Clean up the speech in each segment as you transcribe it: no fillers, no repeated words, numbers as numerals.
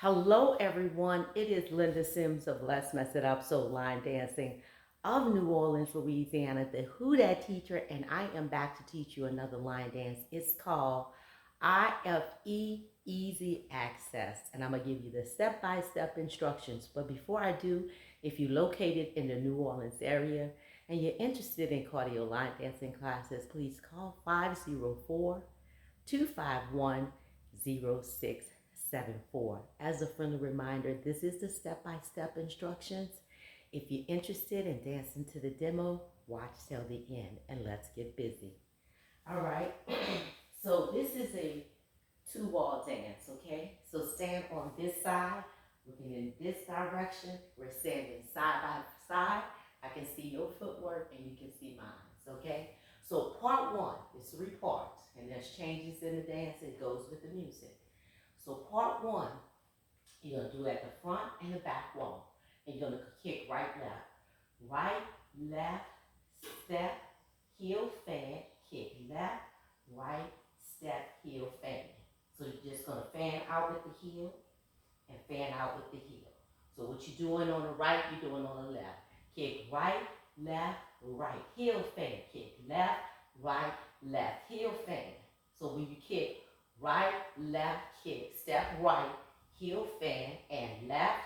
Hello, everyone. It is Linda Sims of Let's Mess It Up Soul Line Dancing of New Orleans, Louisiana, the Who Dat teacher, and I am back to teach you another line dance. It's called I.F.E. Easy Access, and I'm going to give you the step-by-step instructions. But before I do, if you're located in the New Orleans area and you're interested in cardio line dancing classes, please call 504 251 0674. As a friendly reminder, this is the step-by-step instructions. If you're interested in dancing to the demo, watch till the end and let's get busy. All right, so this is a two-wall dance, okay? So stand on this side, looking in this direction. We're standing side by side. I can see your footwork and you can see mine, okay? So part one is 3 parts, and there's changes in the dance. It goes with the music. So part one, you're going to do at the front and the back wall. And you're going to kick right, left, step, heel, fan, kick, left, right, step, heel, fan. So you're just going to fan out with the heel and fan out with the heel. So what you're doing on the right, you're doing on the left. Kick right, left, right, heel, fan, kick, left, heel, fan. So when you kick right, left, kick, step right, heel, fan, and left,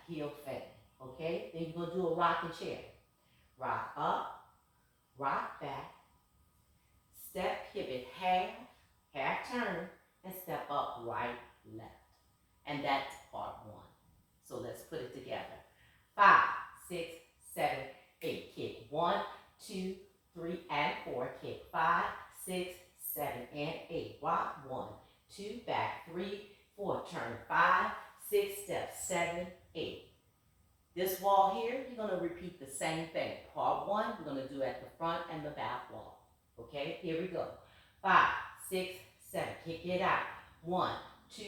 heel, fan. Okay? Then you're going to do a rocking chair. Rock up, rock back, step, pivot, half turn, and step up, right, left. And that's part one. So let's put it together. 5, 6, 7, 8. Kick 1, 2, 3, and 4. Kick 5, 6, 7, and 8. Rock 1, 2, back 3, 4. Turn 5, 6, step 7, 8. This wall here, you're going to repeat the same thing. Part one, we're going to do at the front and the back wall. Okay, here we go. 5, 6, 7. Kick it out. 1, 2,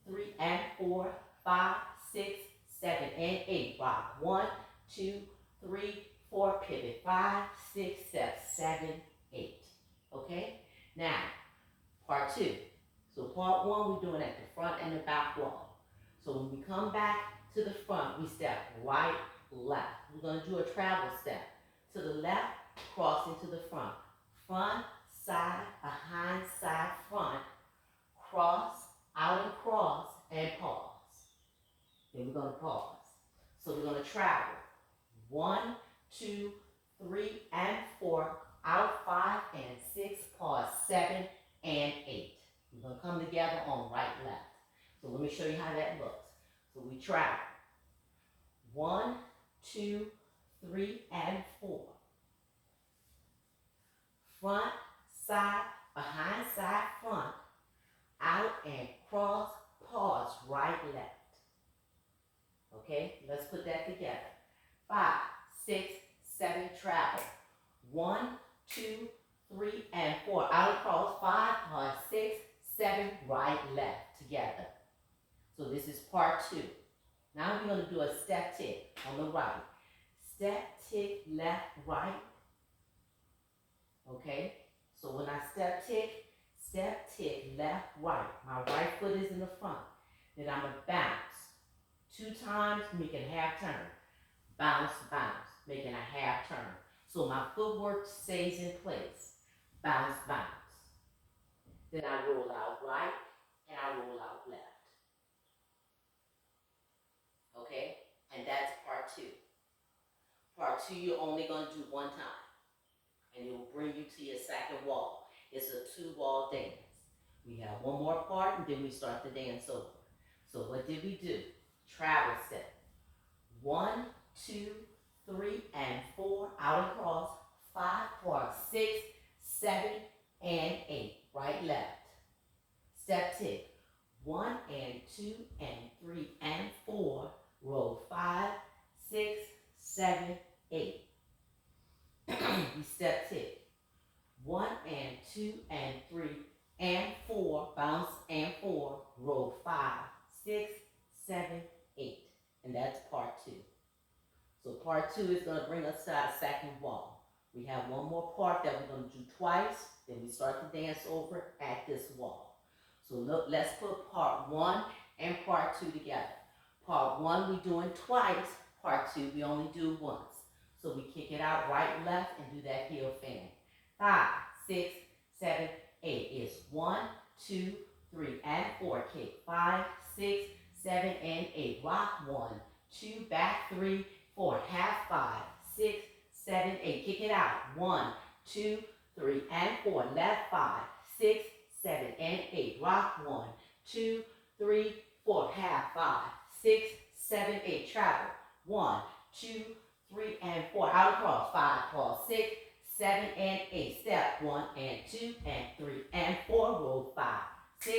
3, and 4. 5, 6, 7, and 8. Rock 1, 2, 3, 4. Pivot 5, 6, step 7, 8. Okay? Now, part two. So part one, we're doing at the front and the back wall. So when we come back to the front, we step right, left. We're going to do a travel step. To the left, crossing to the front. Front, side, behind, side, front. Cross, out and cross, and pause. Then we're going to pause. So we're going to travel. 1, 2, 3, and 4. Out 5 and 6. Pause 7 and 8. We're going to come together on right, left. So let me show you how that looks. So we travel. 1, 2, 3, and 4. Front, side, behind, side, front. Out and cross, pause, right, left. Okay, let's put that together. 5, 6, 7, travel. 1, 2, 3, and 4. Out and cross, 5, pause, 6, 7, right, left, together. So this is part two. Now we're going to do a step tick on the right. Step tick, left, right. Okay, so when I step tick, left, right. My right foot is in the front. Then I'm going to bounce 2 times, making a half turn. Bounce, bounce, making a half turn. So my footwork stays in place. Bounce, bounce. Then I roll out right and I roll out left. Okay, and that's part two. Part two, you're only going to do 1 time. And it will bring you to your second wall. It's a 2-wall dance. We have 1 more part and then we start the dance over. So what did we do? Travel step. 1, 2, 3, and 4. Out and cross. 5, pause, 6, 7, and 8. Right, left. Step tick. 1 and 2 and 3 and 4. Roll 5, 6, 7, 8. We step tick. 1 and 2 and 3 and 4. Bounce and 4. Roll 5, 6, 7, 8. And that's part two. So part two is going to bring us to our second wall. We have 1 more part that we're going to do twice. Then we start the dance over at this wall. So look, let's put part 1 and part 2 together. Part 1 we doing twice, part 2 we only do once. So we kick it out right, left, and do that heel fan. 5, 6, 7, 8 is 1, 2, 3, and 4. Kick 5, 6, 7, and 8. Rock 1, 2, back 3, 4. Half 5, 6, 7, 8. Kick it out. 1, 2, 3, and 4. Left 5, 6, 7, and 8. Rock 1, 2, 3, 4. Half 5, 6, 7, 8. Travel. 1, 2, 3, and 4. Out across. 5, cross 6, 7, and 8. Step 1 and 2 and 3 and 4. Roll 5, 6,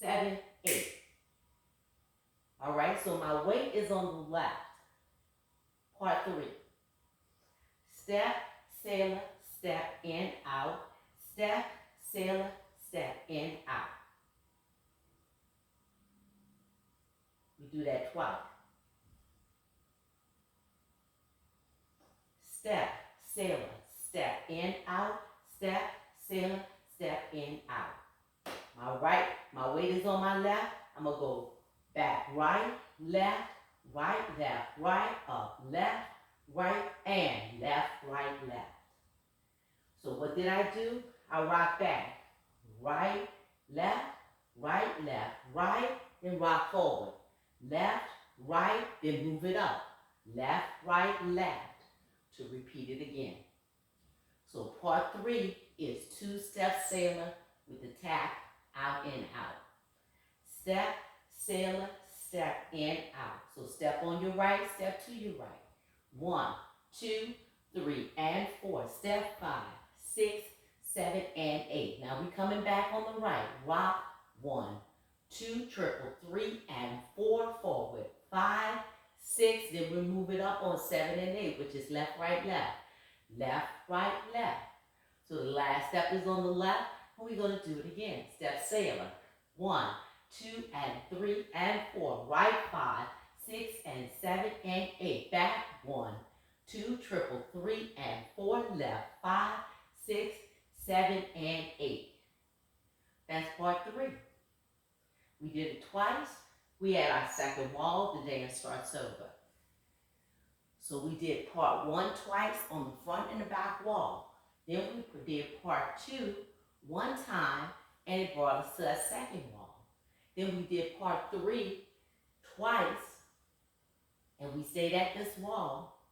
7, 8. All right, so my weight is on the left. Part 3. Step, sailor, step in, out. Step, sailor, step in, out. We do that twice. Step, sailor, step in, out. Step, sailor, step in, out. My weight is on my left. I'm going to go back, right, left, up, left, right, and left, right, left. So what did I do? I rock back, right, left, right, then rock forward. Left, right, then move it up. Left, right, left, to repeat it again. So part 3 is 2-step sailor with the tap out and out. Step, sailor, step in, out. So step on your right, step to your right. 1, 2, 3, and 4. Step 5, 6, 7, and 8. Now we're coming back on the right. Rock 1, 2, triple, 3, and 4 forward. 5, 6, then we move it up on 7 and 8, which is left, right, left. Left, right, left. So the last step is on the left, and we're going to do it again. Step sailor. 1, 2, and 3, and 4. Right 5, 6, and 7, and 8. Back 1, 2, triple, 3, and 4. Left 5, 6, 7, and 8. That's part 3. We did it twice. We had our second wall. The dance starts over. So we did part 1 twice on the front and the back wall. Then we did part 2 one time, and it brought us to that second wall. Then we did part 3 twice, and we stayed at this wall,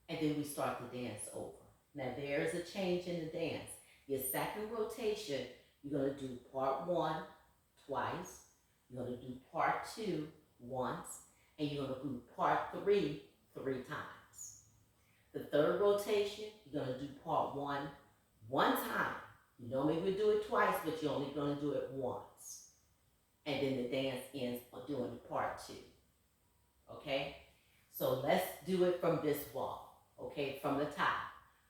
and then we start the dance over. Now there's a change in the dance. Your second rotation, you're going to do part 1 twice, you're going to do part 2 once, and you're going to do part 3 3 times. The third rotation, you're going to do part 1 one time. You normally would do it twice, but you're only going to do it once. And then the dance ends on doing part 2. Okay? So let's do it from this wall. Okay? From the top.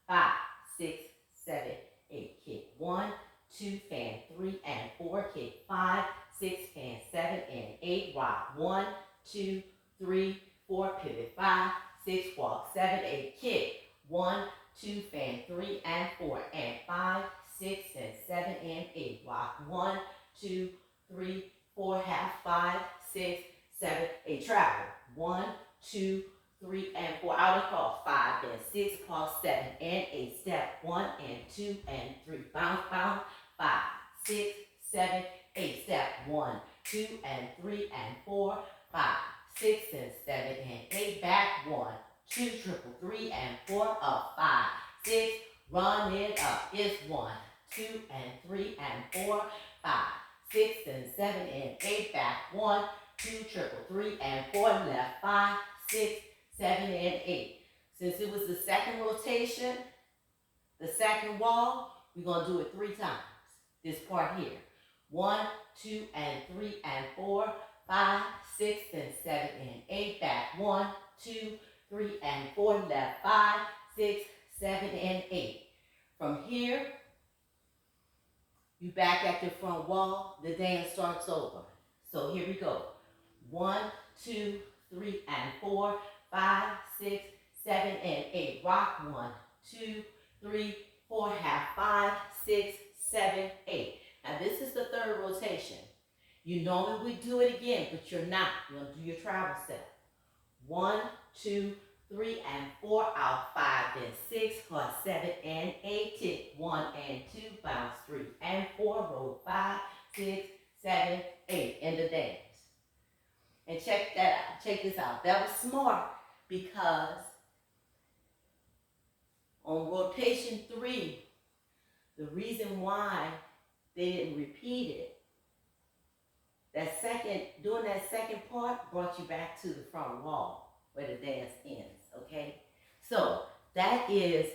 5, 6, 7, 8. Kick 1, 2, fan 3, and 4. Kick 5, 6, and 7, and 8. Rock 1, 2, 3, 4. Pivot 5, 6. Walk 7, 8. Kick 1, 2, fan 3, and 4. And 5, 6, and 7, and 8. Rock 1, 2, 3, 4. Half 5, 6, 7, 8. Travel 1, 2, 3, and 4. Out across 5 and 6. Pause 7 and 8. Step 1 and 2 and 3. Bounce, bounce. 5, 6, 7, 8. Step 1, 2, and 3 and 4. 5, 6, and 7, and 8. Back 1, 2, triple, 3, and 4. Up 5, 6. Run it up. It's 1, 2, and 3, and 4. 5, 6, and 7, and 8. Back 1, 2, triple, 3, and 4. Left 5, 6, 7, and 8. Since it was the second rotation, the second wall, we're going to do it 3 times. This part here. 1, 2, and 3, and 4. 5, 6, and 7, and 8. Back 1, 2, 3, and 4. Left 5, 6, 7, and 8. From here, you back at your front wall. The dance starts over. So here we go. 1, 2, 3, and 4. 5, 6, 7, and 8. Rock 1, 2, 3, 4. Half 5, 6, 7, 8. Now this is the third rotation. You normally would do it again, but you're not. You're going to do your travel step. 1, 2, 3, and 4 out, 5, then 6, plus 7 and 8, tick 1 and 2, bounce 3 and 4, roll 5, 6, 7, 8, in the dance. And check that out. Check this out. That was smart because on rotation 3, the reason why they didn't repeat it, doing that second part brought you back to the front wall where the dance ends, okay? So that is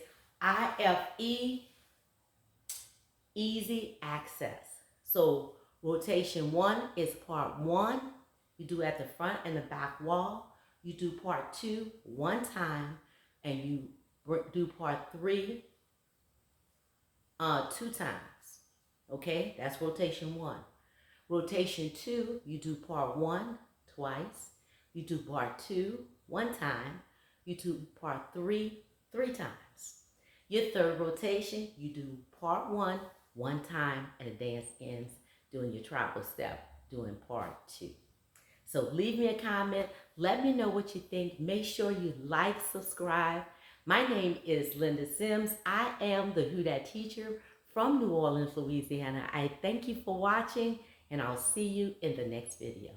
I.F.E, easy access. So rotation 1 is part 1. You do at the front and the back wall. You do part 2 one time, and you do part 3 2 times. Okay, that's rotation 1. Rotation 2, you do part 1 twice. You do part 2 one time. You do part 3 3 times. Your third rotation, you do part 1 one time, and the dance ends doing your travel step, doing part 2. So leave me a comment. Let me know what you think. Make sure you like, subscribe. My name is Linda Sims. I am the Who Dat teacher from New Orleans, Louisiana. I thank you for watching, and I'll see you in the next video.